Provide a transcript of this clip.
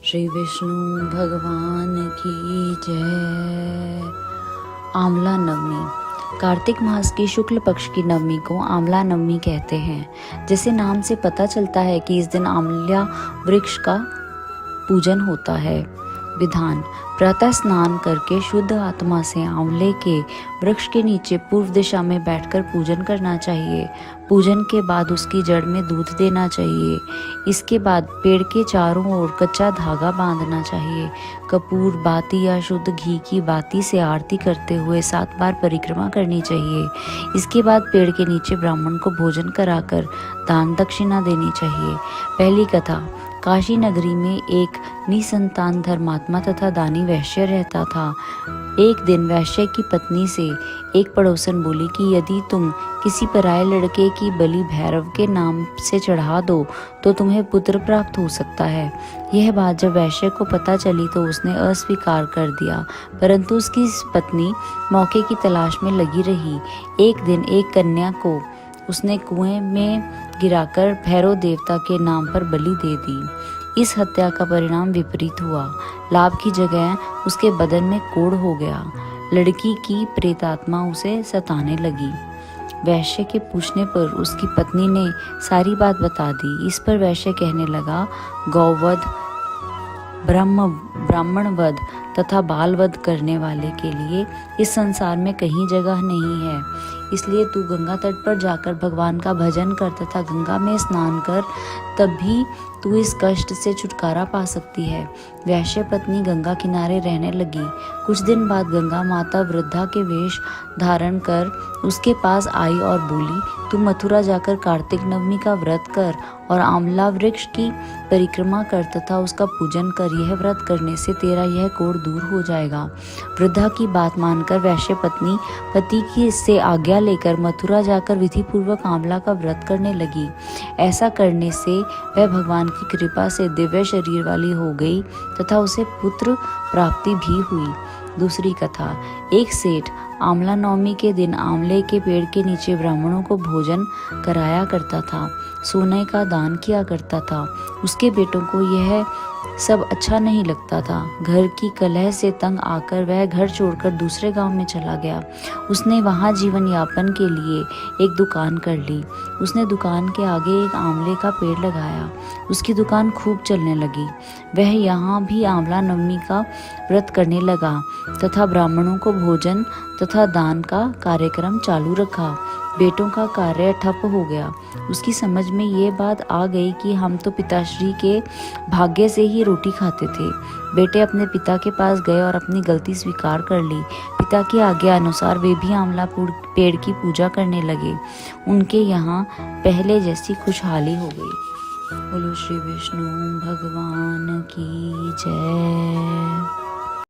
श्री विष्णु भगवान की जय। आंवला नवमी। कार्तिक मास की शुक्ल पक्ष की नवमी को आंवला नवमी कहते हैं। जैसे नाम से पता चलता है कि इस दिन आंवला वृक्ष का पूजन होता है। विधान: प्रातः स्नान करके शुद्ध आत्मा से आंवले के वृक्ष के नीचे पूर्व दिशा में बैठकर पूजन करना चाहिए। पूजन के बाद उसकी जड़ में दूध देना चाहिए। इसके बाद पेड़ के चारों ओर कच्चा धागा बांधना चाहिए। कपूर, बाती या शुद्ध घी की बाती से आरती करते हुए 7 बार परिक्रमा करनी चाहिए। इसके बाद पेड़ के नीचे ब्राह्मण को भोजन कराकर दान दक्षिणा देनी चाहिए। पहली कथा: काशी नगरी में एक निसंतान धर्मात्मा तथा दानी वैश्य रहता था। एक दिन वैश्य की पत्नी से एक पड़ोसन बोली कि यदि तुम किसी पराये लड़के की बलि भैरव के नाम से चढ़ा दो तो तुम्हें पुत्र प्राप्त हो सकता है। यह बात जब वैश्य को पता चली तो उसने अस्वीकार कर दिया, परंतु उसकी पत्नी मौके की तलाश में लगी रही। एक दिन एक कन्या को उसने कुएं में गिराकर भैरव देवता के नाम पर बलि दे दी। इस हत्या का परिणाम विपरीत हुआ। लाभ की जगह उसके बदन में कोढ़ हो गया। लड़की की प्रेतात्मा उसे सताने लगी। वैश्य के पूछने पर उसकी पत्नी ने सारी बात बता दी। इस पर वैश्य कहने लगा, गौवध, ब्राह्मण वध तथा बाल वध करने वाले के लिए इस संसार में कहीं जगह नहीं है। इसलिए तू गंगा तट पर जाकर भगवान का भजन कर तथा गंगा में स्नान कर, तभी तू इस कष्ट से छुटकारा पा सकती है। वैश्य पत्नी गंगा किनारे रहने लगी। कुछ दिन बाद गंगा माता वृद्धा के वेश धारण कर उसके पास आई और बोली, तू मथुरा जाकर कार्तिक नवमी का व्रत कर और आंवला वृक्ष की परिक्रमा कर तथा उसका पूजन कर। यह व्रत करने से तेरा यह कोढ़ दूर हो जाएगा। वृद्धा की बात मानकर वैश्य पत्नी पति की से आज्ञा लेकर मथुरा जाकर विधि पूर्वक आंवला का व्रत करने लगी। ऐसा करने से वह भगवान की कृपा से दिव्य शरीर वाली हो गई तथा उसे पुत्र प्राप्ति भी हुई। दूसरी कथा: एक सेठ आंवला नवमी के दिन आंवले के पेड़ के नीचे ब्राह्मणों को भोजन कराया करता था, सोने का दान किया करता था। उसके बेटों को यह सब अच्छा नहीं लगता था। घर की कलह से तंग आकर वह घर छोड़कर दूसरे गांव में चला गया। उसने वहां जीवन यापन के लिए एक दुकान कर ली। उसने दुकान के आगे एक आंवले का पेड़ लगाया। उसकी दुकान खूब चलने लगी। वह यहाँ भी आंवला नवमी का व्रत करने लगा तथा ब्राह्मणों को भोजन तथा दान का कार्यक्रम चालू रखा। बेटों का कार्य ठप हो गया। उसकी समझ में ये बात आ गई कि हम तो पिताश्री के भाग्य से ही रोटी खाते थे। बेटे अपने पिता के पास गए और अपनी गलती स्वीकार कर ली। पिता की आज्ञा अनुसार वे भी आंवला पेड़ की पूजा करने लगे। उनके यहाँ पहले जैसी खुशहाली हो गई। बोलो श्री विष्णु भगवान की जय।